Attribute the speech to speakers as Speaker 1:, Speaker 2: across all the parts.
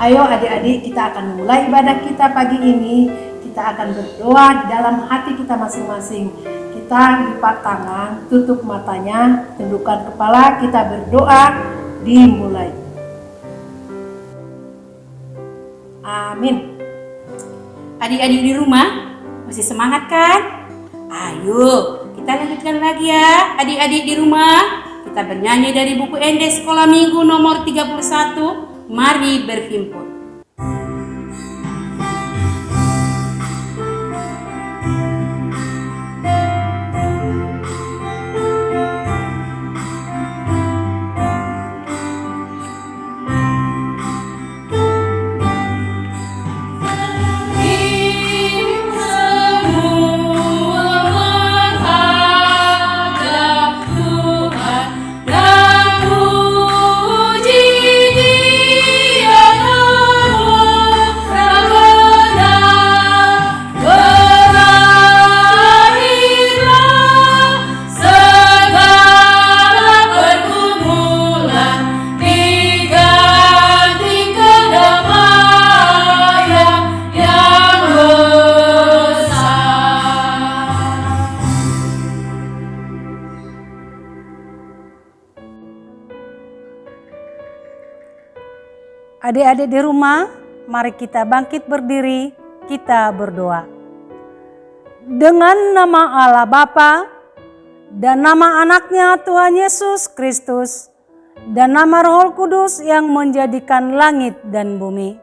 Speaker 1: Ayo adik-adik, kita akan memulai ibadah kita pagi ini. Kita akan berdoa di dalam hati kita masing-masing. Kita lipat tangan, tutup matanya, tundukkan kepala, kita berdoa, dimulai. Amin.
Speaker 2: Adik-adik di rumah, masih semangat kan? Ayo, kita lanjutkan lagi ya adik-adik di rumah. Kita bernyanyi dari buku ND Sekolah Minggu nomor 31. Mari berhimpun.
Speaker 3: Adik-adik di rumah, mari kita bangkit berdiri, kita berdoa. Dengan nama Allah Bapa dan nama anaknya Tuhan Yesus Kristus dan nama Roh Kudus yang menjadikan langit dan bumi.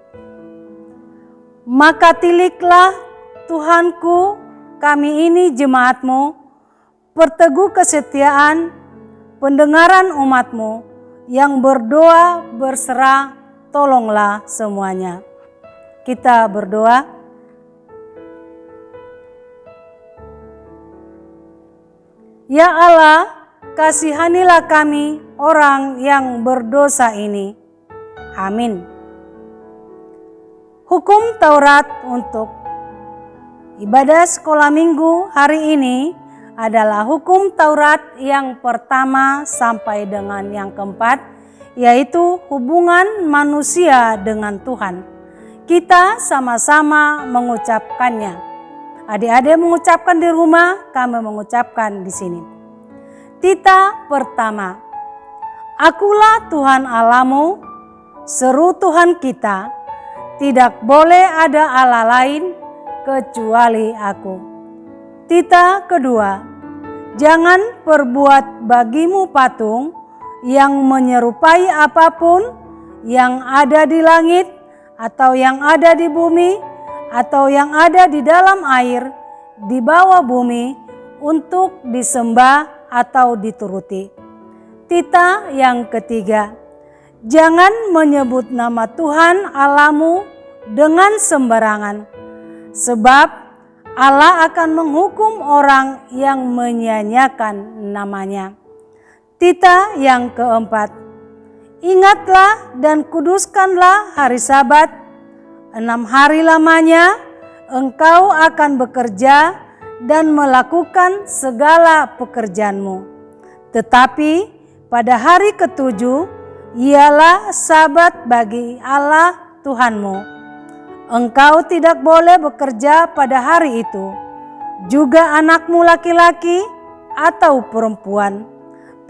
Speaker 3: Maka tiliklah Tuhanku, kami ini jemaat-Mu, perteguh kesetiaan, pendengaran umat-Mu yang berdoa berserah, tolonglah semuanya. Kita berdoa. Ya Allah, kasihanilah kami orang yang berdosa ini. Amin. Hukum Taurat untuk ibadah sekolah minggu hari ini adalah hukum Taurat yang pertama sampai dengan yang keempat, yaitu hubungan manusia dengan Tuhan. Kita sama-sama mengucapkannya. Adik-adik mengucapkan di rumah, kami mengucapkan di sini. Tita pertama. Akulah Tuhan Allahmu, seru Tuhan kita, tidak boleh ada Allah lain kecuali aku. Tita kedua. Jangan perbuat bagimu patung yang menyerupai apapun yang ada di langit atau yang ada di bumi atau yang ada di dalam air di bawah bumi untuk disembah atau dituruti. Tita yang ketiga, jangan menyebut nama Tuhan Allahmu dengan sembarangan, sebab Allah akan menghukum orang yang menyia-nyiakan namanya. Tita yang keempat, ingatlah dan kuduskanlah hari Sabat. 6 hari lamanya engkau akan bekerja dan melakukan segala pekerjaanmu. Tetapi pada hari ketujuh ialah Sabat bagi Allah Tuhanmu. Engkau tidak boleh bekerja pada hari itu, juga anakmu laki-laki atau perempuan,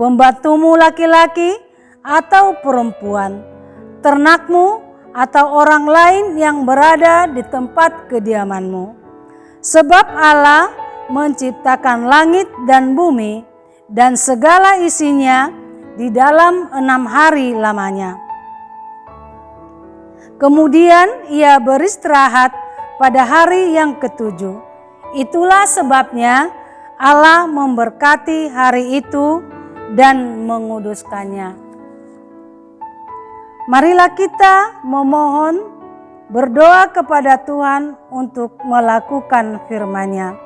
Speaker 3: pembantumu laki-laki atau perempuan, ternakmu atau orang lain yang berada di tempat kediamanmu. Sebab Allah menciptakan langit dan bumi dan segala isinya di dalam 6 hari lamanya. Kemudian ia beristirahat pada hari yang ketujuh. Itulah sebabnya Allah memberkati hari itu dan menguduskannya. Marilah kita memohon, berdoa kepada Tuhan untuk melakukan firman-Nya.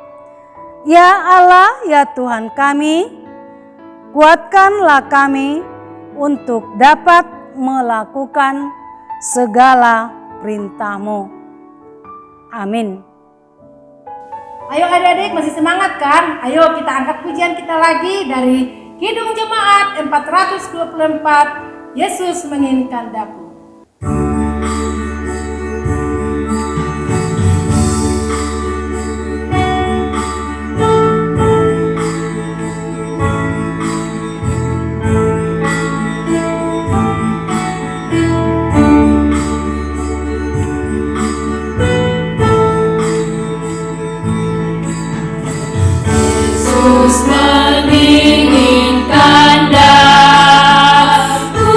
Speaker 3: Ya Allah, ya Tuhan kami, kuatkanlah kami untuk dapat melakukan segala perintah-Mu. Amin.
Speaker 1: Ayo adik-adik, masih semangat kan? Ayo kita angkat pujian kita lagi dari Kidung Jemaat 424, Yesus menginginkan daku.
Speaker 2: Yesus menginginkan daku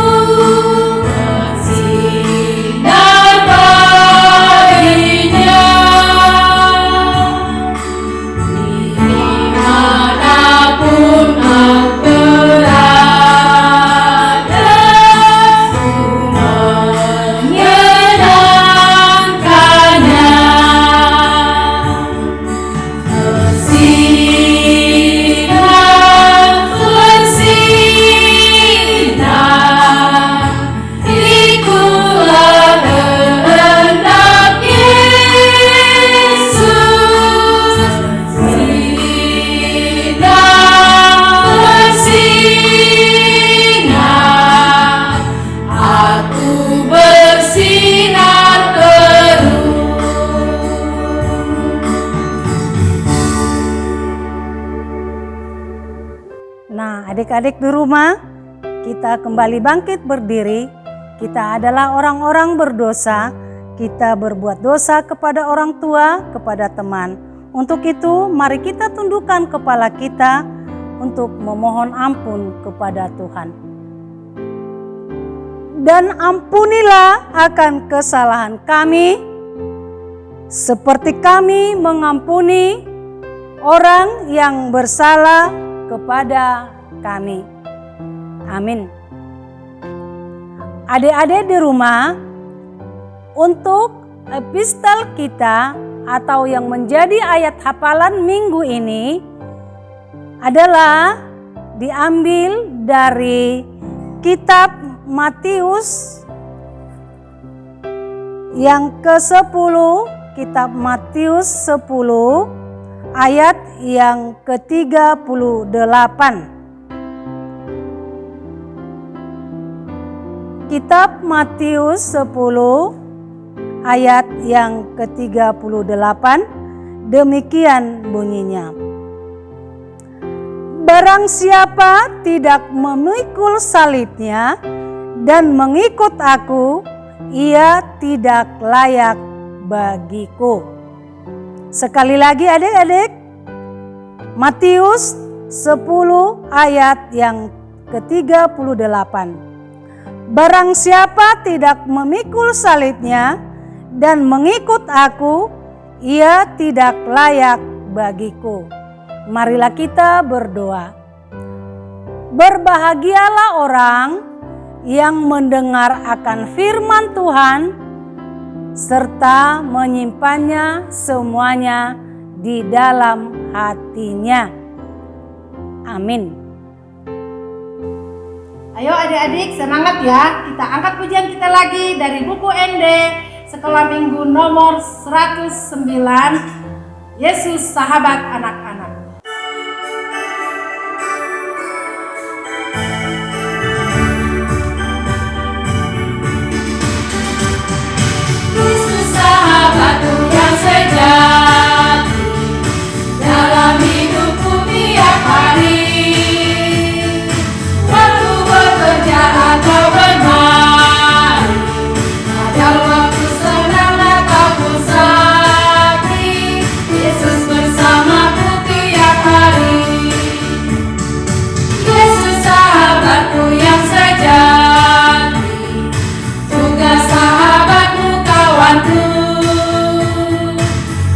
Speaker 2: bersinar baginya. Dimanapun aku berada, ku menyenangkannya. Bersinar, ikutlah kehendak Yesus. Bersinar, aku bersinar terus.
Speaker 3: Nah, adik-adik di rumah, kita kembali bangkit berdiri. Kita adalah orang-orang berdosa. Kita berbuat dosa kepada orang tua, kepada teman. Untuk itu, mari kita tundukkan kepala kita untuk memohon ampun kepada Tuhan. Dan ampunilah akan kesalahan kami, seperti kami mengampuni orang yang bersalah kepada kami. Amin. Adik-adik di rumah, untuk epistel kita atau yang menjadi ayat hafalan minggu ini adalah diambil dari kitab Matius yang ke-10, kitab Matius 10 ayat yang ke-38. Kitab Matius 10 ayat yang ke-38 demikian bunyinya. Barang siapa tidak memikul salibnya dan mengikut aku, ia tidak layak bagiku. Sekali lagi adik-adik, Matius 10 ayat yang ke-38. Barang siapa tidak memikul salibnya dan mengikut aku, ia tidak layak bagiku. Marilah kita berdoa. Berbahagialah orang yang mendengar akan firman Tuhan serta menyimpannya semuanya di dalam hatinya. Amin.
Speaker 1: Ayo adik-adik semangat ya, kita angkat pujian kita lagi dari buku ND Sekolah Minggu nomor 109, Yesus Sahabat Anak-anak.
Speaker 2: Yesus sahabatku yang sejati dalam hidupku tiap hari. Waktu bekerja atau bermain, ada waktu senang ataupun sedih, Yesus bersamaku tiap hari. Yesus sahabatku yang sejati, juga sahabatmu kawanku.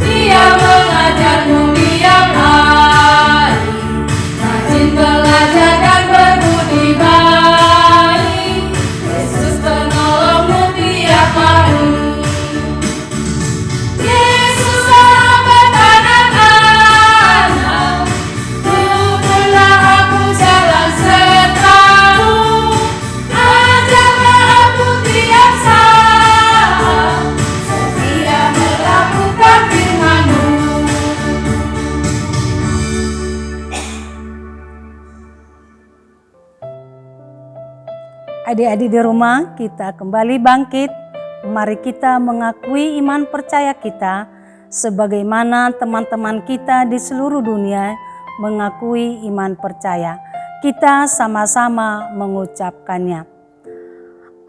Speaker 2: Dia mengajarmu tiap hari, rajin belajar dan berbudi baik. Yesus penolongmu tiap hari. Yesus sahabat anak-anak, tuntunlah aku jalan sertamu. Ajarlah aku tiap saat, setia melakukan firman-Mu.
Speaker 3: Adik-adik di rumah, kita kembali bangkit. Mari kita mengakui iman percaya kita sebagaimana teman-teman kita di seluruh dunia mengakui iman percaya. Kita sama-sama mengucapkannya.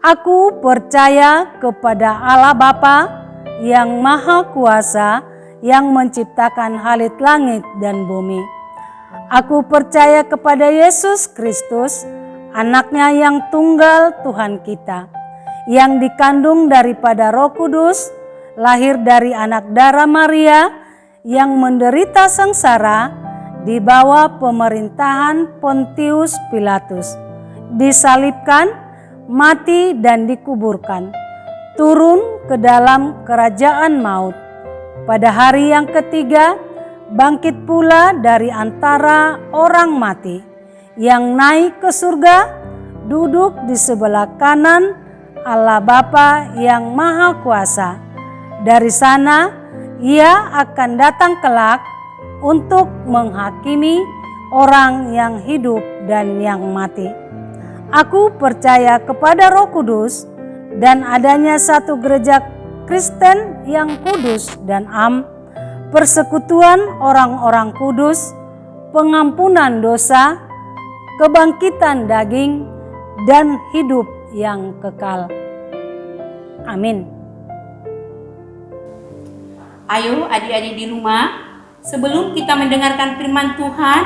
Speaker 3: Aku percaya kepada Allah Bapa yang Maha Kuasa, yang menciptakan langit dan bumi. Aku percaya kepada Yesus Kristus, Anaknya yang tunggal Tuhan kita, yang dikandung daripada Roh Kudus, lahir dari anak darah Maria, yang menderita sengsara di bawah pemerintahan Pontius Pilatus, disalibkan, mati dan dikuburkan, turun ke dalam kerajaan maut. Pada hari yang ketiga, bangkit pula dari antara orang mati, yang naik ke surga, duduk di sebelah kanan Allah Bapa yang Maha Kuasa. Dari sana Ia akan datang kelak untuk menghakimi orang yang hidup dan yang mati. Aku percaya kepada Roh Kudus dan adanya satu gereja Kristen yang kudus dan am, persekutuan orang-orang kudus, pengampunan dosa, kebangkitan daging, dan hidup yang kekal. Amin.
Speaker 2: Ayo adik-adik di rumah, sebelum kita mendengarkan firman Tuhan,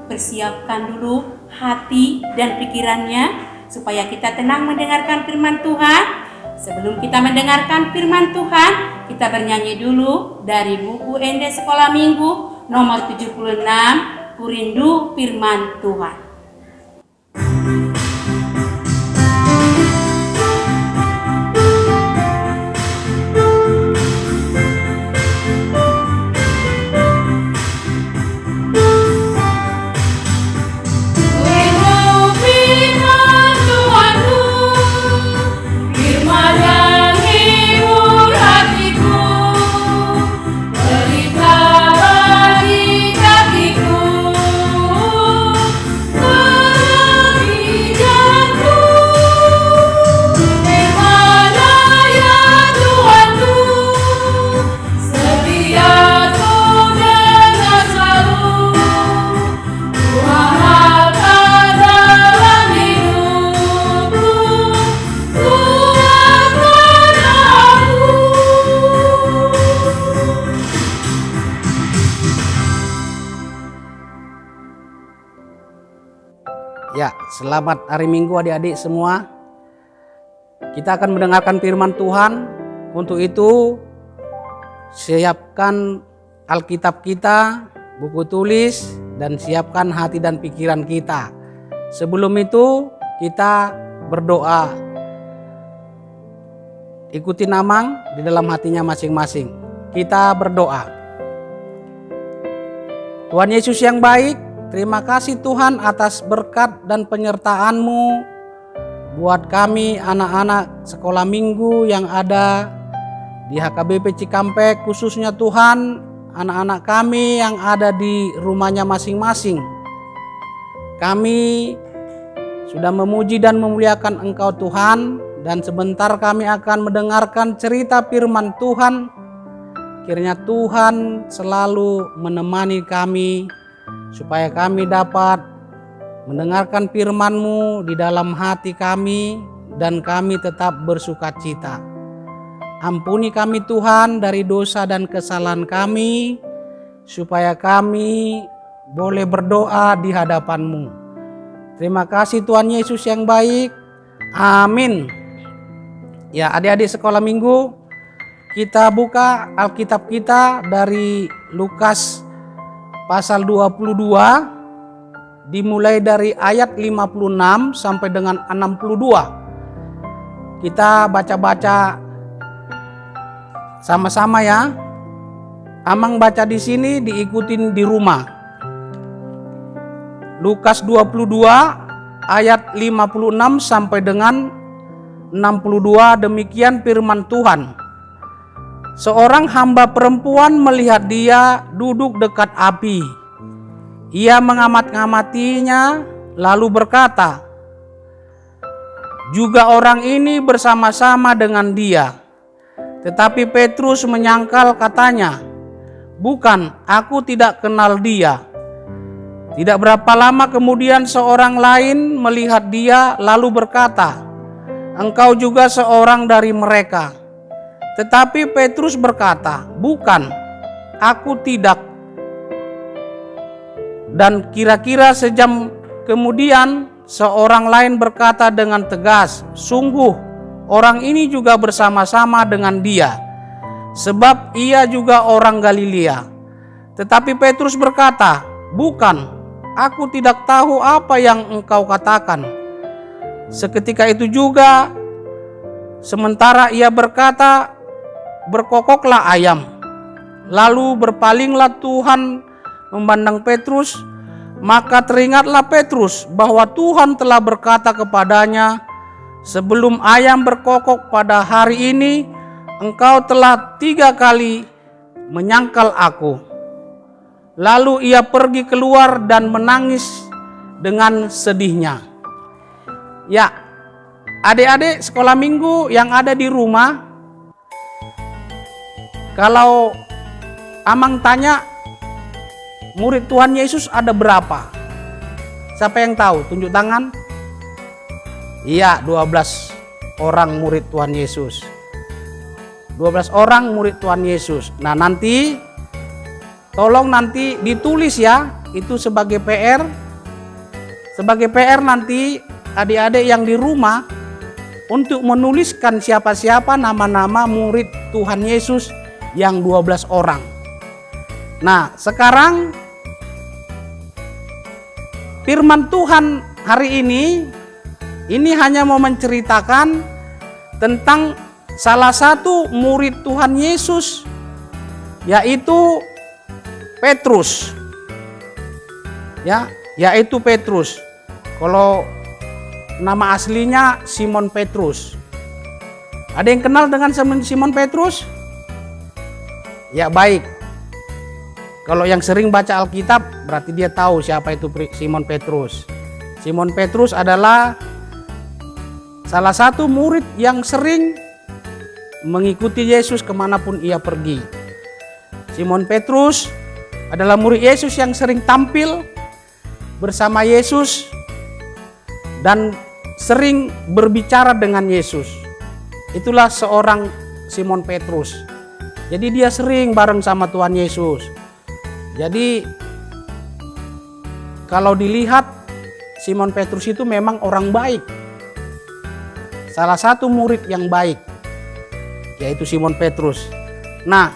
Speaker 2: persiapkan dulu hati dan pikirannya supaya kita tenang mendengarkan firman Tuhan. Sebelum kita mendengarkan firman Tuhan, kita bernyanyi dulu dari buku Ende Sekolah Minggu nomor 76, Ku Rindu Firman Tuhan.
Speaker 4: Ya, selamat hari Minggu adik-adik semua. Kita akan mendengarkan firman Tuhan. Untuk itu, siapkan Alkitab kita, buku tulis, dan siapkan hati dan pikiran kita. Sebelum itu, kita berdoa. Ikuti Amang di dalam hatinya masing-masing. Kita berdoa. Tuhan Yesus yang baik, terima kasih Tuhan atas berkat dan penyertaan-Mu buat kami anak-anak sekolah minggu yang ada di HKBP Cikampek, khususnya Tuhan anak-anak kami yang ada di rumahnya masing-masing. Kami sudah memuji dan memuliakan Engkau Tuhan, dan sebentar kami akan mendengarkan cerita firman Tuhan. Kiranya Tuhan selalu menemani kami supaya kami dapat mendengarkan firman-Mu di dalam hati kami dan kami tetap bersukacita. Ampuni kami Tuhan dari dosa dan kesalahan kami, supaya kami boleh berdoa di hadapan-Mu. Terima kasih Tuhan Yesus yang baik. Amin. Ya, adik-adik sekolah minggu, kita buka Alkitab kita dari Lukas pasal 22, dimulai dari ayat 56 sampai dengan 62. Kita baca-baca sama-sama ya. Amang baca di sini, diikutin di rumah. Lukas 22 ayat 56 sampai dengan 62, demikian firman Tuhan. Seorang hamba perempuan melihat dia duduk dekat api. Ia mengamat-ngamatinya lalu berkata, juga orang ini bersama-sama dengan dia. Tetapi Petrus menyangkal katanya, bukan, aku tidak kenal dia. Tidak berapa lama kemudian seorang lain melihat dia lalu berkata, engkau juga seorang dari mereka. Tetapi Petrus berkata, bukan, aku tidak. Dan kira-kira sejam kemudian seorang lain berkata dengan tegas, "Sungguh, orang ini juga bersama-sama dengan dia, sebab ia juga orang Galilea." Tetapi Petrus berkata, "Bukan, aku tidak tahu apa yang engkau katakan." Seketika itu juga, sementara ia berkata, berkokoklah ayam. Lalu berpalinglah Tuhan memandang Petrus, maka teringatlah Petrus bahwa Tuhan telah berkata kepadanya, "Sebelum ayam berkokok pada hari ini, engkau telah 3 kali menyangkal aku." Lalu ia pergi keluar dan menangis dengan sedihnya. Ya, adik-adik sekolah minggu yang ada di rumah, kalau Amang tanya, murid Tuhan Yesus ada berapa? Siapa yang tahu? Tunjuk tangan. Iya, 12 orang murid Tuhan Yesus. 12 orang murid Tuhan Yesus. Nah, nanti tolong nanti ditulis ya, itu sebagai PR. Sebagai PR nanti adik-adik yang di rumah untuk menuliskan siapa-siapa nama-nama murid Tuhan Yesus yang 12 orang. Nah, sekarang firman Tuhan hari ini hanya mau menceritakan tentang salah satu murid Tuhan Yesus, yaitu Petrus. Ya, yaitu Petrus. Kalau nama aslinya Simon Petrus. Ada yang kenal dengan Simon Petrus? Ya, baik. Kalau yang sering baca Alkitab berarti dia tahu siapa itu Simon Petrus. Simon Petrus adalah salah satu murid yang sering mengikuti Yesus kemanapun ia pergi. Simon Petrus adalah murid Yesus yang sering tampil bersama Yesus dan sering berbicara dengan Yesus. Itulah seorang Simon Petrus. Jadi dia sering bareng sama Tuhan Yesus. Jadi kalau dilihat Simon Petrus itu memang orang baik. Salah satu murid yang baik, yaitu Simon Petrus. Nah,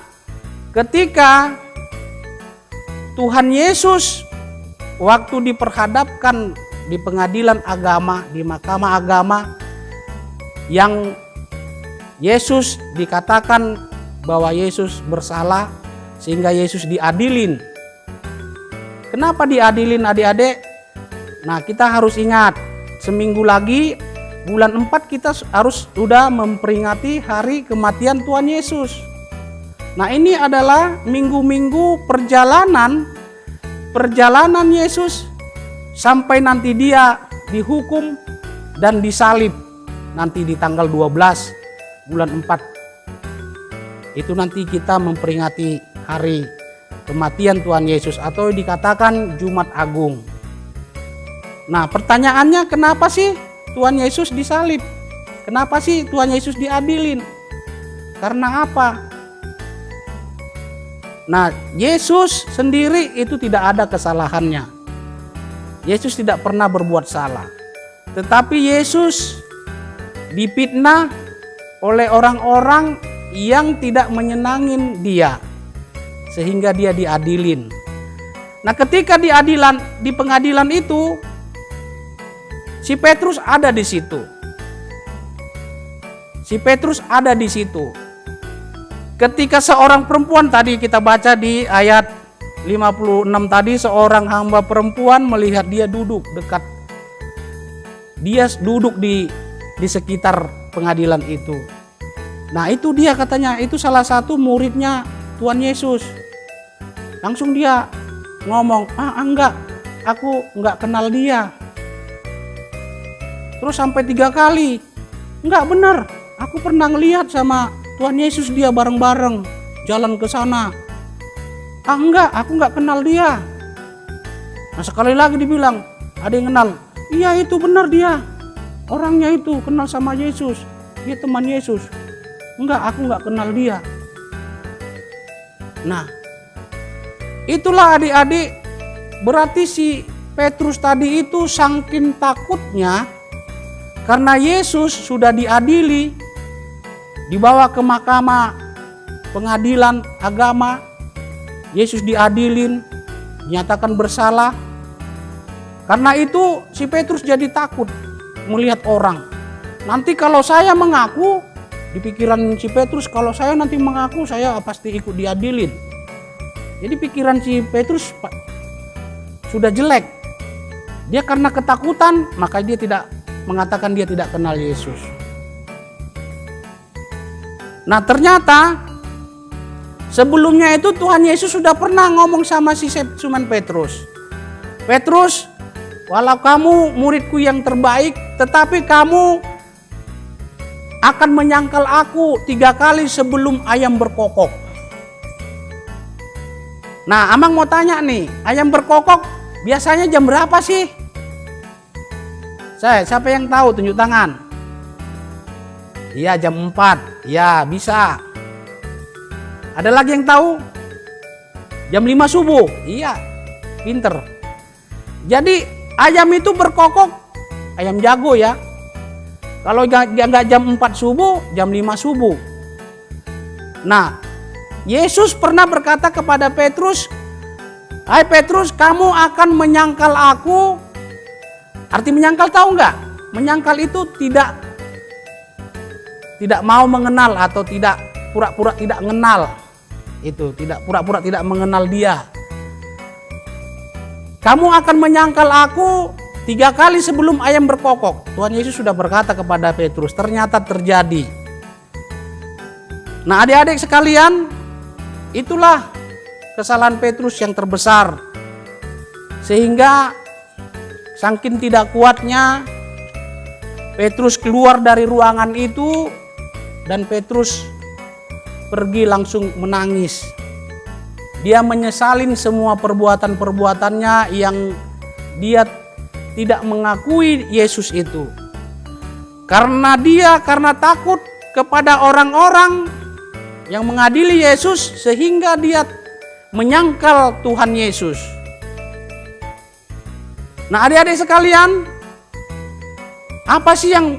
Speaker 4: ketika Tuhan Yesus waktu diperhadapkan di pengadilan agama, di mahkamah agama, yang Yesus dikatakan bahwa Yesus bersalah sehingga Yesus diadilin. Kenapa diadilin adik-adik? Nah, kita harus ingat, seminggu lagi bulan 4 kita harus sudah memperingati hari kematian Tuhan Yesus. Nah, ini adalah minggu-minggu perjalanan Yesus sampai nanti dia dihukum dan disalib nanti di tanggal 12 bulan 4. Itu nanti kita memperingati hari kematian Tuhan Yesus atau dikatakan Jumat Agung. Nah, pertanyaannya, kenapa sih Tuhan Yesus disalib? Kenapa sih Tuhan Yesus diadilin? Karena apa? Nah, Yesus sendiri itu tidak ada kesalahannya. Yesus tidak pernah berbuat salah. Tetapi Yesus difitnah oleh orang-orang yang tidak menyenangin dia, sehingga dia diadilin. Nah, ketika di pengadilan itu, si Petrus ada di situ. Si Petrus ada di situ. Ketika seorang perempuan, tadi kita baca di ayat 56 tadi, seorang hamba perempuan melihat dia duduk dekat. Dia duduk di sekitar pengadilan itu. Nah, itu dia katanya, itu salah satu muridnya Tuhan Yesus. Langsung dia ngomong, enggak, aku enggak kenal dia. Terus sampai 3 kali, enggak benar, aku pernah ngelihat sama Tuhan Yesus, dia bareng-bareng jalan ke sana. Enggak, aku enggak kenal dia. Nah, sekali lagi dibilang, ada yang kenal. Iya, itu benar dia. Orangnya itu kenal sama Yesus. Dia teman Yesus. Enggak, aku enggak kenal dia. Nah, itulah adik-adik berarti si Petrus tadi itu saking takutnya karena Yesus sudah diadili, dibawa ke mahkamah pengadilan agama. Yesus diadilin, dinyatakan bersalah. Karena itu si Petrus jadi takut melihat orang. Nanti kalau saya mengaku, di pikiran si Petrus, kalau saya nanti mengaku saya pasti ikut diadilin. Jadi pikiran si Petrus sudah jelek. Dia karena ketakutan, maka dia tidak mengatakan dia tidak kenal Yesus. Nah ternyata sebelumnya itu Tuhan Yesus sudah pernah ngomong sama si Simon Petrus. Petrus, walau kamu muridku yang terbaik, tetapi kamu akan menyangkal aku 3 kali sebelum ayam berkokok. Nah Amang mau tanya nih, ayam berkokok biasanya jam berapa sih? Siapa yang tahu tunjuk tangan? Iya jam 4, ya bisa. Ada lagi yang tahu? Jam 5 subuh, iya pinter. Jadi ayam itu berkokok, ayam jago ya. Kalau nggak jam 4 subuh, jam 5 subuh. Nah Yesus pernah berkata kepada Petrus, hai Petrus, kamu akan menyangkal aku. Arti menyangkal tahu nggak? Menyangkal itu tidak mau mengenal atau tidak pura-pura tidak mengenal. Itu tidak pura-pura tidak mengenal dia. Kamu akan menyangkal aku 3 kali sebelum ayam berkokok. Tuhan Yesus sudah berkata kepada Petrus, ternyata terjadi. Nah adik-adik sekalian, itulah kesalahan Petrus yang terbesar. Sehingga saking tidak kuatnya Petrus keluar dari ruangan itu dan Petrus pergi langsung menangis. Dia menyesalin semua perbuatan-perbuatannya yang dia tidak mengakui Yesus itu. Karena takut kepada orang-orang yang mengadili Yesus sehingga dia menyangkal Tuhan Yesus. Nah adik-adik sekalian, apa sih yang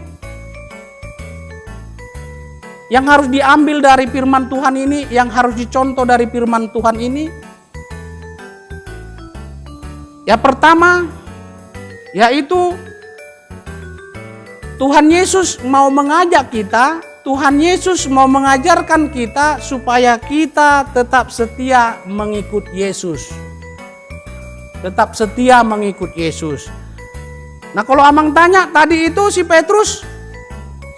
Speaker 4: harus diambil dari firman Tuhan ini, yang harus dicontoh dari firman Tuhan ini? Ya pertama, yaitu Tuhan Yesus mau mengajak kita, Tuhan Yesus mau mengajarkan kita supaya kita tetap setia mengikut Yesus. Tetap setia mengikut Yesus. Nah kalau Amang tanya tadi itu si Petrus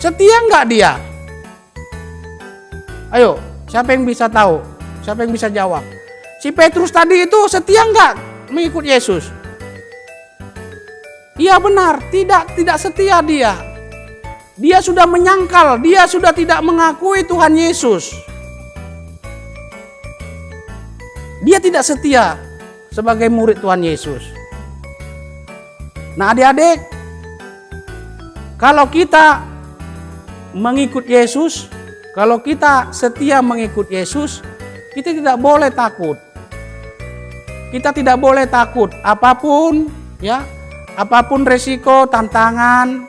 Speaker 4: setia nggak dia? Ayo, siapa yang bisa tahu? Siapa yang bisa jawab? Si Petrus tadi itu setia nggak mengikut Yesus? Iya benar, tidak setia dia. Dia sudah menyangkal, dia sudah tidak mengakui Tuhan Yesus. Dia tidak setia sebagai murid Tuhan Yesus. Nah adik-adik, kalau kita mengikut Yesus, kalau kita setia mengikut Yesus, kita tidak boleh takut. Kita tidak boleh takut apapun ya, apapun resiko, tantangan,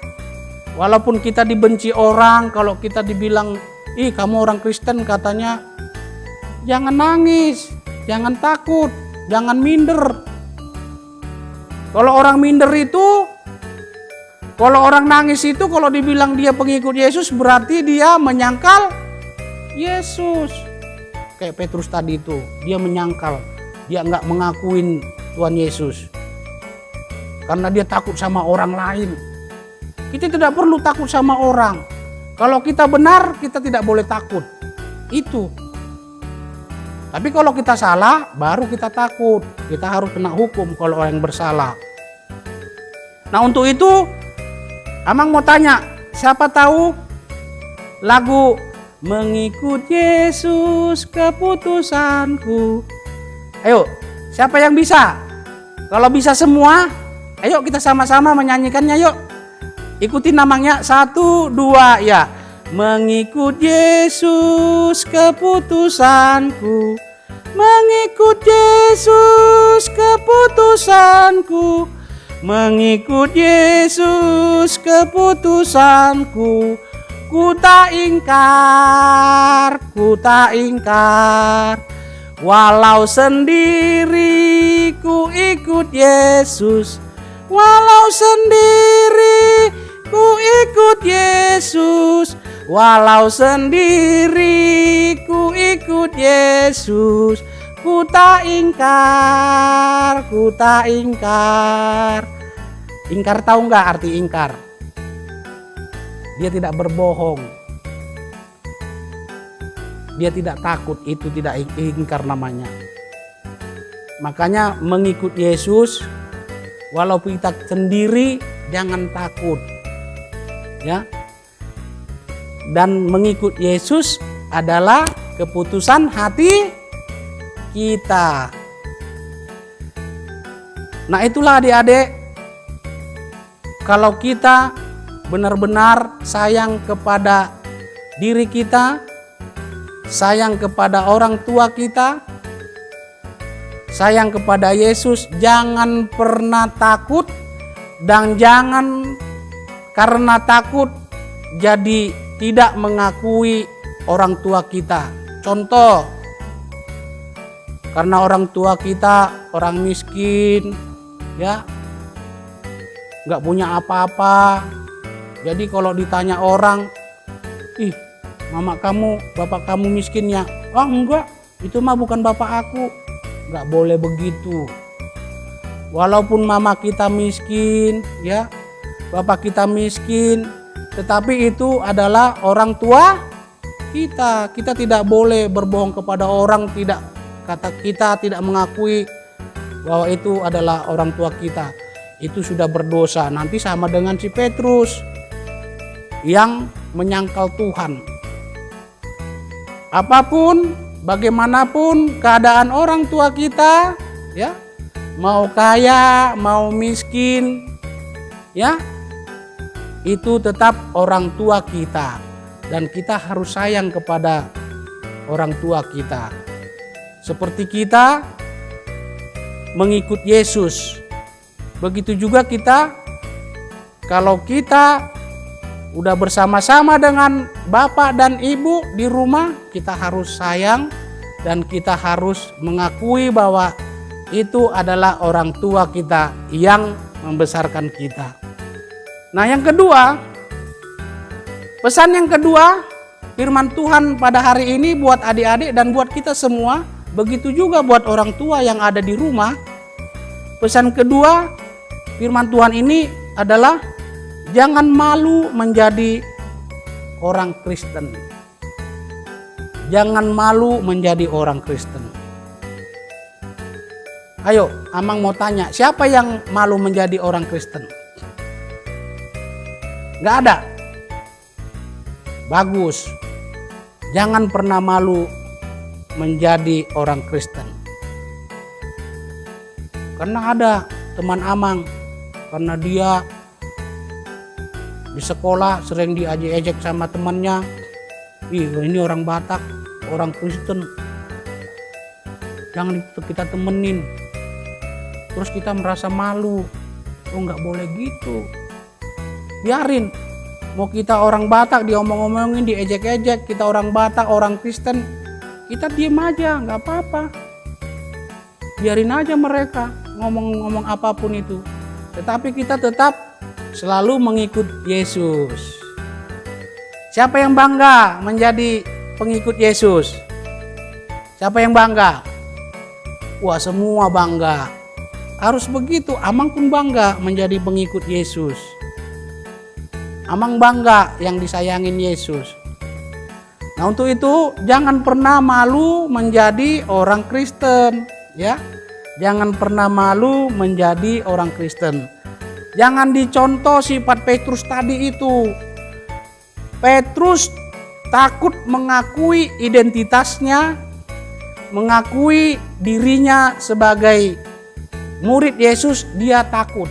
Speaker 4: walaupun kita dibenci orang, kalau kita dibilang, ih kamu orang Kristen katanya, jangan nangis, jangan takut, jangan minder. Kalau orang minder itu, kalau orang nangis itu, kalau dibilang dia pengikut Yesus, berarti dia menyangkal Yesus. Kayak Petrus tadi itu, dia menyangkal, dia nggak mengakuin Tuhan Yesus. Karena dia takut sama orang lain. Kita tidak perlu takut sama orang. Kalau kita benar, kita tidak boleh takut. Itu. Tapi kalau kita salah, baru kita takut. Kita harus kena hukum kalau orang yang bersalah. Nah untuk itu, Amang mau tanya, siapa tahu lagu Mengikut Yesus keputusanku? Ayo, siapa yang bisa? Kalau bisa semua, ayo kita sama-sama menyanyikannya yuk. Ikuti namanya 1, 2 ya. Mengikut Yesus keputusanku. Mengikut Yesus keputusanku. keputusanku. Mengikut Yesus keputusanku. Ku tak ingkar, ku tak ingkar. Walau sendiri ku ikut Yesus. Walau sendiri ku ikut Yesus. Walau sendiri ku ikut Yesus. Ku tak ingkar, ku tak ingkar. Ingkar tahu nggak arti ingkar? Dia tidak berbohong. Dia tidak takut, itu tidak ingkar namanya. Makanya mengikut Yesus, walaupun kita sendiri, jangan takut. Ya. Dan mengikut Yesus adalah keputusan hati kita. Nah itulah adik-adik, kalau kita benar-benar sayang kepada diri kita, sayang kepada orang tua kita, sayang kepada Yesus, jangan pernah takut dan jangan karena takut jadi tidak mengakui orang tua kita. Contoh, karena orang tua kita orang miskin, ya, nggak punya apa-apa. Jadi kalau ditanya orang, ih, mama kamu, bapak kamu miskin ya? Oh enggak, itu mah bukan bapak aku. Enggak boleh begitu. Walaupun mama kita miskin, ya, bapak kita miskin, tetapi itu adalah orang tua kita. Kita tidak boleh berbohong kepada orang, kita tidak mengakui bahwa itu adalah orang tua kita. Itu sudah berdosa. Nanti sama dengan si Petrus yang menyangkal Tuhan. Apapun, bagaimanapun keadaan orang tua kita, ya, mau kaya, mau miskin, ya, itu tetap orang tua kita. Dan kita harus sayang kepada orang tua kita. Seperti kita mengikut Yesus. Begitu juga kita, kalau kita udah bersama-sama dengan bapak dan ibu di rumah, kita harus sayang dan kita harus mengakui bahwa itu adalah orang tua kita yang membesarkan kita. Nah yang kedua, pesan yang kedua, firman Tuhan pada hari ini buat adik-adik dan buat kita semua, begitu juga buat orang tua yang ada di rumah. Pesan kedua, firman Tuhan ini adalah jangan malu menjadi orang Kristen. Jangan malu menjadi orang Kristen. Ayo, Amang mau tanya, siapa yang malu menjadi orang Kristen? Gak ada? Bagus. Jangan pernah malu menjadi orang Kristen. Karena ada teman Amang, karena dia di sekolah sering diejek-ejek sama temannya. Ih, ini orang Batak, orang Kristen. Jangan kita temenin. Terus kita merasa malu. Oh nggak boleh gitu. Biarin. Mau kita orang Batak diomong-omongin, diejek-ejek. Kita orang Batak, orang Kristen. Kita diem aja, nggak apa-apa. Biarin aja mereka ngomong-ngomong apapun itu. Tetapi kita tetap selalu mengikut Yesus. Siapa yang bangga menjadi pengikut Yesus? Siapa yang bangga? Wah, semua bangga. Harus begitu. Amang pun bangga menjadi pengikut Yesus. Amang bangga yang disayangin Yesus. Nah, untuk itu jangan pernah malu menjadi orang Kristen, ya. Jangan pernah malu menjadi orang Kristen. Jangan dicontoh sifat Petrus tadi itu. Petrus takut mengakui identitasnya, mengakui dirinya sebagai murid Yesus, dia takut.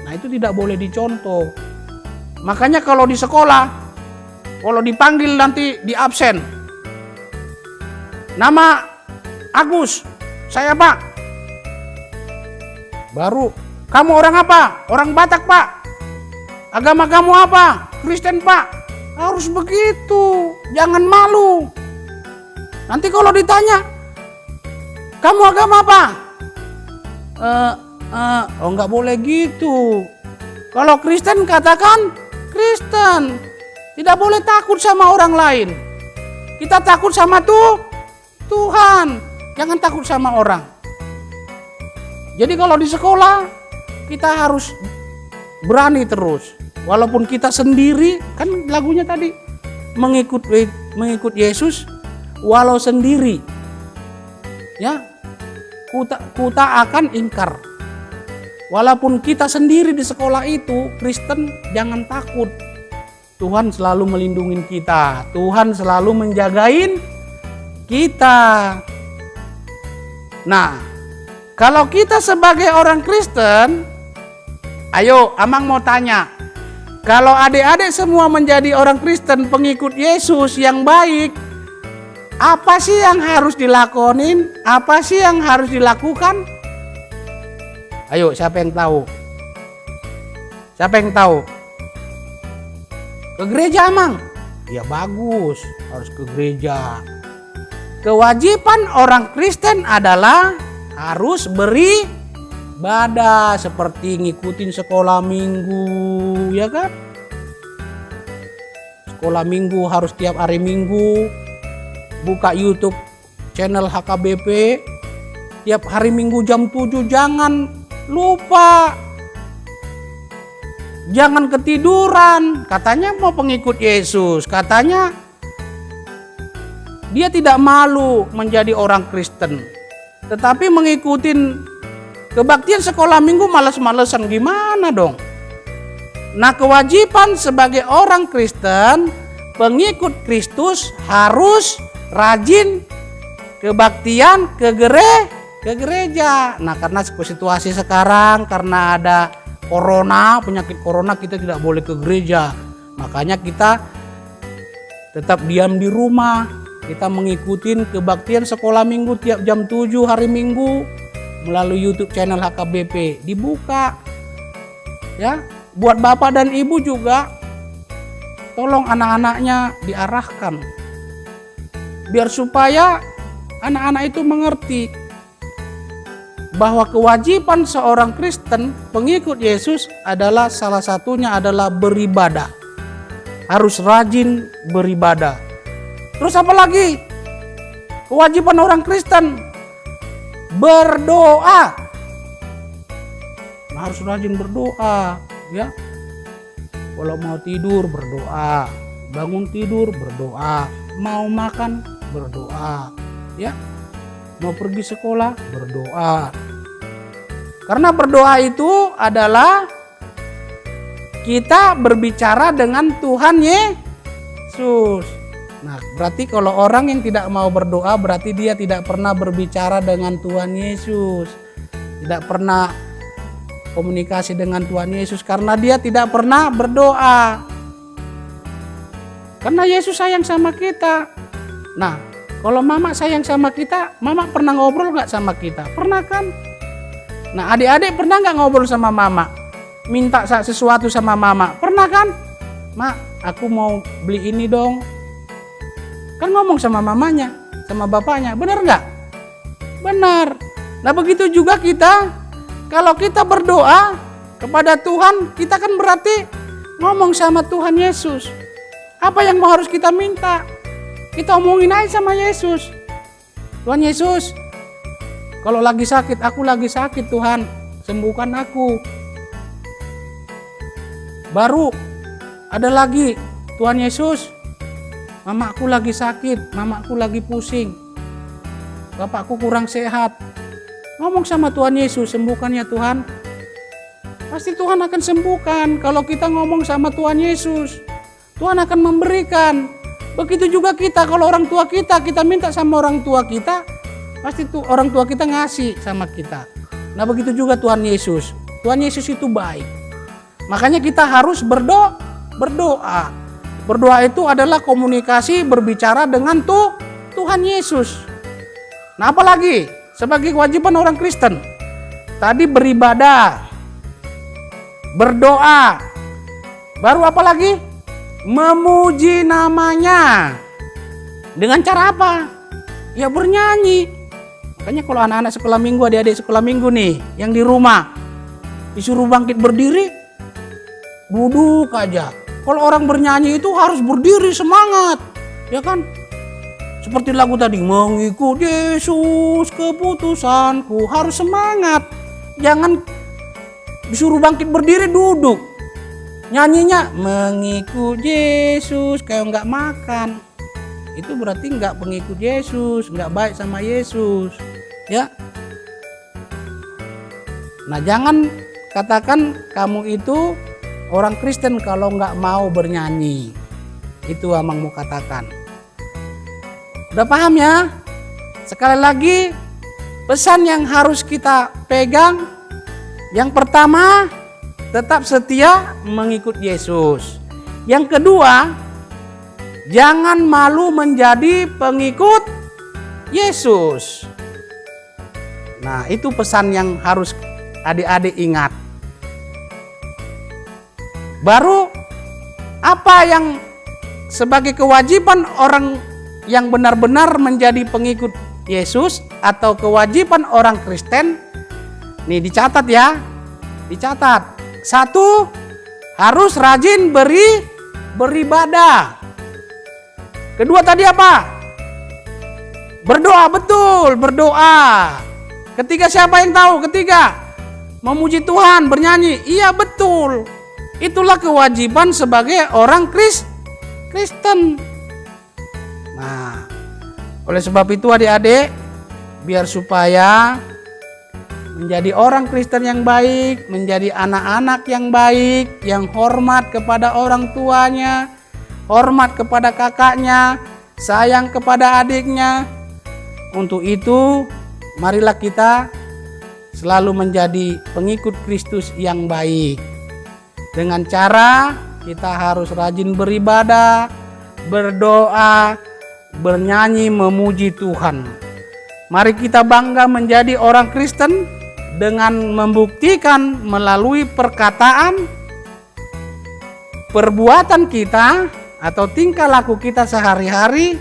Speaker 4: Nah, itu tidak boleh dicontoh. Makanya kalau di sekolah, kalau dipanggil nanti di absen. Nama Agus, saya Pak. Baru, kamu orang apa? Orang Batak, Pak. Agama kamu apa? Kristen, Pak. Harus begitu, jangan malu. Nanti kalau ditanya, kamu agama apa? Nggak boleh gitu. Kalau Kristen katakan Kristen. Tidak boleh takut sama orang lain. Kita takut sama Tuhan. Jangan takut sama orang. Jadi kalau di sekolah kita harus berani terus. Walaupun kita sendiri, kan lagunya tadi mengikut Yesus walau sendiri. Ya, kuta akan ingkar. Walaupun kita sendiri di sekolah itu Kristen, jangan takut. Tuhan selalu melindungi kita. Tuhan selalu menjagain kita. Nah, kalau kita sebagai orang Kristen, ayo Amang mau tanya, kalau adik-adik semua menjadi orang Kristen pengikut Yesus yang baik, apa sih yang harus dilakonin? Apa sih yang harus dilakukan? Ayo, siapa yang tahu? Siapa yang tahu? Ke gereja, Amang? Ya bagus, harus ke gereja. Kewajiban orang Kristen adalah harus beribadah, seperti ngikutin sekolah minggu, ya kan? Sekolah minggu harus tiap hari Minggu. Buka YouTube channel HKBP tiap hari Minggu jam 7, jangan lupa. Jangan ketiduran. Katanya mau pengikut Yesus, katanya dia tidak malu menjadi orang Kristen. Tetapi mengikuti kebaktian sekolah minggu males-malesan, gimana dong? Nah, kewajiban sebagai orang Kristen, pengikut Kristus harus rajin kebaktian ke gereja. Nah, karena situasi sekarang, karena ada penyakit corona, kita tidak boleh ke gereja. Makanya kita tetap diam di rumah. Kita mengikuti kebaktian sekolah minggu tiap jam 7 hari Minggu melalui YouTube channel HKBP. Dibuka. Ya, buat bapak dan ibu juga tolong anak-anaknya diarahkan. Biar supaya anak-anak itu mengerti bahwa kewajiban seorang Kristen pengikut Yesus adalah salah satunya adalah beribadah. Harus rajin beribadah. Terus apa lagi? Kewajiban orang Kristen berdoa. Nah, harus rajin berdoa, ya. Kalau mau tidur berdoa, bangun tidur berdoa, mau makan berdoa, ya. Mau pergi sekolah berdoa. Karena berdoa itu adalah kita berbicara dengan Tuhan Yesus. Nah, berarti kalau orang yang tidak mau berdoa berarti dia tidak pernah berbicara dengan Tuhan Yesus. Tidak pernah komunikasi dengan Tuhan Yesus karena dia tidak pernah berdoa. Karena Yesus sayang sama kita. Nah, kalau mama sayang sama kita, mama pernah ngobrol gak sama kita? Pernah kan? Nah, adik-adik pernah gak ngobrol sama mama? Minta sesuatu sama mama? Pernah kan? Mak, aku mau beli ini dong. Kan ngomong sama mamanya, sama bapaknya. Benar gak? Benar. Nah, begitu juga kita. Kalau kita berdoa kepada Tuhan, kita kan berarti ngomong sama Tuhan Yesus. Apa yang harus kita minta? Kita omongin aja sama Yesus. Tuhan Yesus, kalau lagi sakit, aku lagi sakit Tuhan, sembuhkan aku. Baru ada lagi, Tuhan Yesus, mamaku lagi sakit, mamaku lagi pusing, bapakku kurang sehat. Ngomong sama Tuhan Yesus, sembuhkan ya Tuhan. Pasti Tuhan akan sembuhkan kalau kita ngomong sama Tuhan Yesus. Tuhan akan memberikan. Begitu juga kita, kalau orang tua kita minta sama orang tua kita, pasti tuh orang tua kita ngasih sama kita. Nah, begitu juga Tuhan Yesus. Tuhan Yesus itu baik. Makanya kita harus berdoa. Berdoa itu adalah komunikasi berbicara dengan Tuhan Yesus. Nah, apalagi sebagai kewajiban orang Kristen, tadi beribadah, berdoa, baru apa lagi? Memuji namanya. Dengan cara apa? Ya bernyanyi. Makanya kalau anak-anak sekolah minggu, adik-adik sekolah minggu nih, yang di rumah, disuruh bangkit berdiri, duduk aja. Kalau orang bernyanyi itu harus berdiri semangat, ya kan? Seperti lagu tadi, mengikut Yesus keputusanku, harus semangat. Jangan disuruh bangkit berdiri duduk. Nyanyinya mengikut Yesus kayak nggak makan. Itu berarti nggak pengikut Yesus, nggak baik sama Yesus, ya. Nah, jangan katakan kamu itu orang Kristen kalau nggak mau bernyanyi. Itu Amang mau katakan. Udah paham ya? Sekali lagi, pesan yang harus kita pegang. Yang pertama, tetap setia mengikut Yesus. Yang kedua, jangan malu menjadi pengikut Yesus. Nah, itu pesan yang harus adik-adik ingat. Baru apa yang sebagai kewajiban orang yang benar-benar menjadi pengikut Yesus atau kewajiban orang Kristen? Nih dicatat ya. Dicatat. 1, harus rajin beribadah. Kedua tadi apa? Berdoa, betul, berdoa. Ketiga siapa yang tahu? Ketiga, memuji Tuhan, bernyanyi. Iya betul. Itulah kewajiban sebagai orang Kristen. Nah, oleh sebab itu adik-adik, biar supaya menjadi orang Kristen yang baik, menjadi anak-anak yang baik, yang hormat kepada orang tuanya, hormat kepada kakaknya, sayang kepada adiknya. Untuk itu, marilah kita selalu menjadi pengikut Kristus yang baik. Dengan cara kita harus rajin beribadah, berdoa, bernyanyi, memuji Tuhan. Mari kita bangga menjadi orang Kristen dengan membuktikan melalui perkataan, perbuatan kita atau tingkah laku kita sehari-hari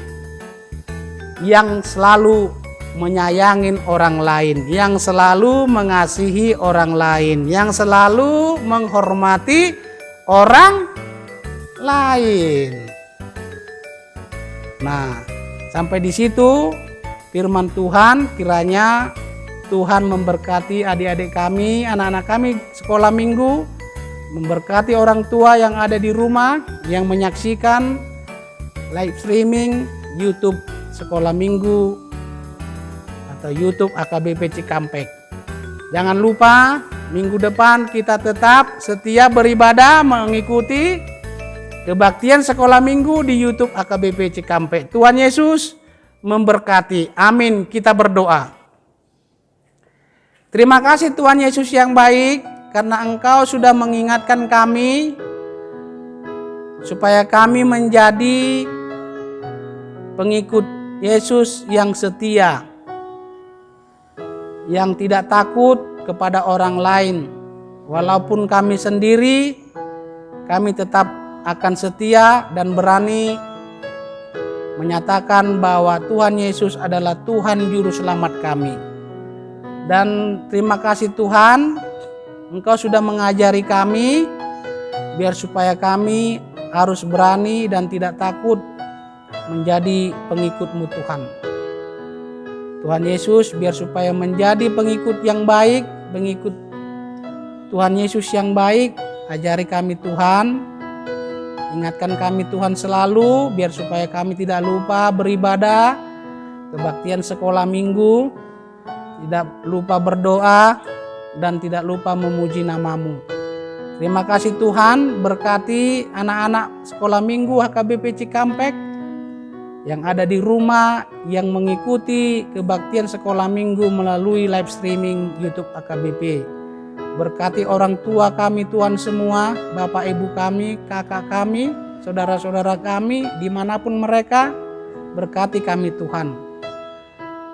Speaker 4: yang selalu menyayangin orang lain, yang selalu mengasihi orang lain, yang selalu menghormati orang lain. Nah, sampai di situ firman Tuhan. Kiranya Tuhan memberkati adik-adik kami, anak-anak kami sekolah minggu, memberkati orang tua yang ada di rumah, yang menyaksikan live streaming YouTube sekolah minggu atau YouTube AKBP Cikampek. Jangan lupa minggu depan kita tetap setia beribadah mengikuti kebaktian sekolah minggu di YouTube AKBP Cikampek. Tuhan Yesus memberkati. Amin. Kita berdoa. Terima kasih Tuhan Yesus yang baik, karena Engkau sudah mengingatkan kami supaya kami menjadi pengikut Yesus yang setia, yang tidak takut kepada orang lain. Walaupun kami sendiri, kami tetap akan setia dan berani menyatakan bahwa Tuhan Yesus adalah Tuhan Juru Selamat kami. Dan terima kasih Tuhan, Engkau sudah mengajari kami biar supaya kami harus berani dan tidak takut menjadi pengikut-Mu Tuhan. Tuhan Yesus, biar supaya menjadi pengikut yang baik, pengikut Tuhan Yesus yang baik, ajari kami Tuhan, ingatkan kami Tuhan selalu, biar supaya kami tidak lupa beribadah, kebaktian sekolah minggu, tidak lupa berdoa, dan tidak lupa memuji nama-Mu. Terima kasih Tuhan, berkati anak-anak sekolah minggu HKBP Cikampek yang ada di rumah, yang mengikuti kebaktian sekolah minggu melalui live streaming YouTube AKBP. Berkati orang tua kami Tuhan semua, bapak ibu kami, kakak kami, saudara-saudara kami, dimanapun mereka, berkati kami Tuhan.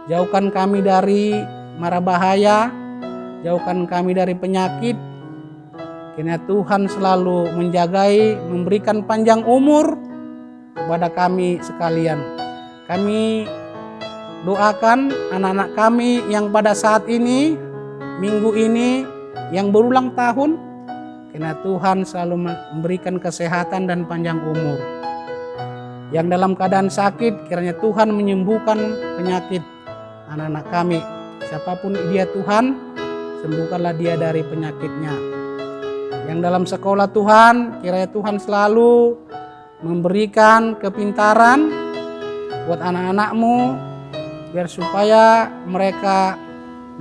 Speaker 4: Jauhkan kami dari mara bahaya, jauhkan kami dari penyakit. Kiranya Tuhan selalu menjagai, memberikan panjang umur kepada kami sekalian. Kami doakan anak-anak kami yang pada saat ini, minggu ini, yang berulang tahun. Kiranya Tuhan selalu memberikan kesehatan dan panjang umur. Yang dalam keadaan sakit, kiranya Tuhan menyembuhkan penyakit anak-anak kami. Siapapun dia Tuhan, sembuhkanlah dia dari penyakitnya. Yang dalam sekolah Tuhan, kiranya Tuhan selalu memberikan kepintaran buat anak-anak-Mu, biar supaya mereka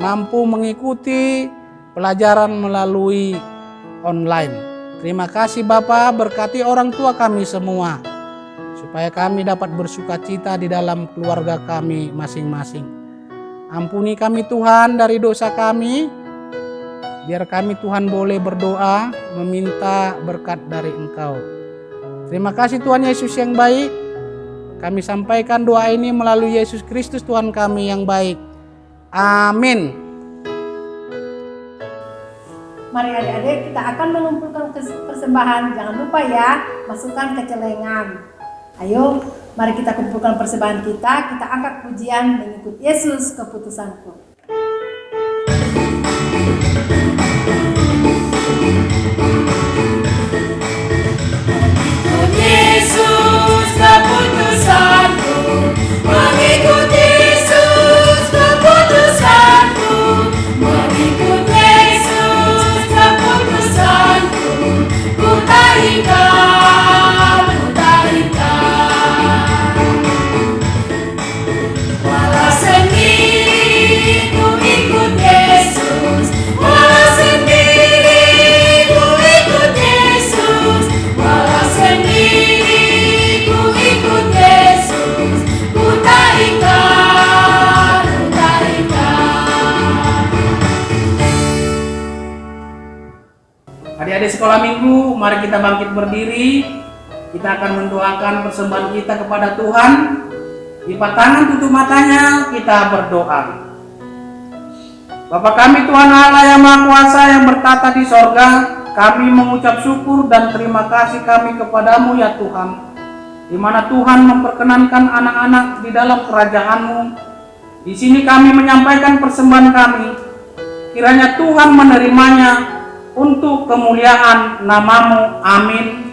Speaker 4: mampu mengikuti pelajaran melalui online. Terima kasih Bapa, berkati orang tua kami semua, supaya kami dapat bersukacita di dalam keluarga kami masing-masing. Ampuni kami Tuhan dari dosa kami, biar kami Tuhan boleh berdoa, meminta berkat dari Engkau. Terima kasih Tuhan Yesus yang baik. Kami sampaikan doa ini melalui Yesus Kristus Tuhan kami yang baik. Amin.
Speaker 1: Mari adik-adik, kita akan mengumpulkan persembahan. Jangan lupa ya, masukkan ke celengan. Ayo, mari kita kumpulkan persembahan kita. Kita angkat pujian mengikut Yesus keputusanku.
Speaker 2: Yesus keputusanku, mengikut Yesus keputusanku, mengikut Yesus keputusanku, ku tarikan, walau sendiri ku ikut Yesus, walau sendiri ku ikut Yesus, walau sendiri ku ikut Yesus, ku tarikan,
Speaker 4: Adik-adik sekolah minggu, mari kita bangkit berdiri. Kita akan mendoakan persembahan kita kepada Tuhan. Lipat tangan, tutup matanya, kita berdoa. Bapa kami Tuhan Allah yang Maha Kuasa yang bertata di sorga, kami mengucap syukur dan terima kasih kami kepadamu ya Tuhan, di mana Tuhan memperkenankan anak-anak di dalam kerajaan-Mu. Di sini kami menyampaikan persembahan kami. Kiranya Tuhan menerimanya untuk kemuliaan nama-Mu. Amin.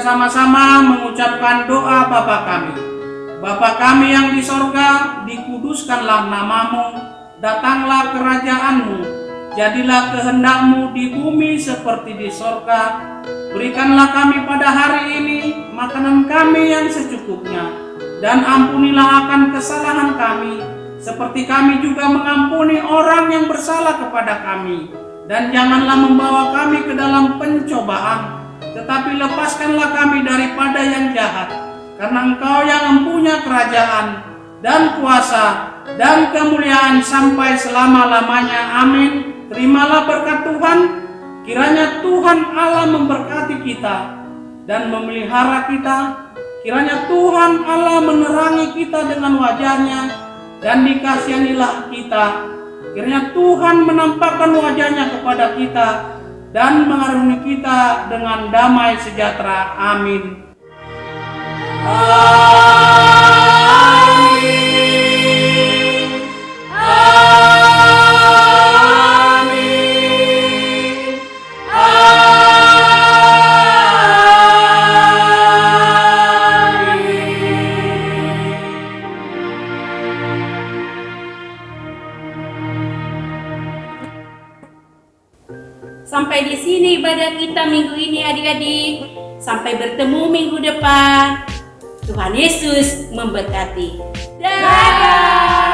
Speaker 4: Sama-sama mengucapkan doa Bapa kami. Bapa kami yang di sorga, dikuduskanlah nama-Mu, datanglah kerajaan-Mu, jadilah kehendak-Mu di bumi seperti di sorga. Berikanlah kami pada hari ini makanan kami yang secukupnya, dan ampunilah akan kesalahan kami, seperti kami juga mengampuni orang yang bersalah kepada kami. Dan janganlah membawa kami ke dalam pencobaan, tetapi lepaskanlah kami daripada yang jahat, karena Engkau yang mempunyai kerajaan dan kuasa dan kemuliaan sampai selama-lamanya. Amin. Terimalah berkat Tuhan. Kiranya Tuhan Allah memberkati kita dan memelihara kita. Kiranya Tuhan Allah menerangi kita dengan wajah-Nya dan dikasihanilah kita. Kiranya Tuhan menampakkan wajah-Nya kepada kita dan mengaruniai kita dengan damai sejahtera. Amin. Amin. Amin.
Speaker 2: Sampai di sini ibadah kita minggu ini adik-adik. Sampai bertemu minggu depan. Tuhan Yesus memberkati. Dadah.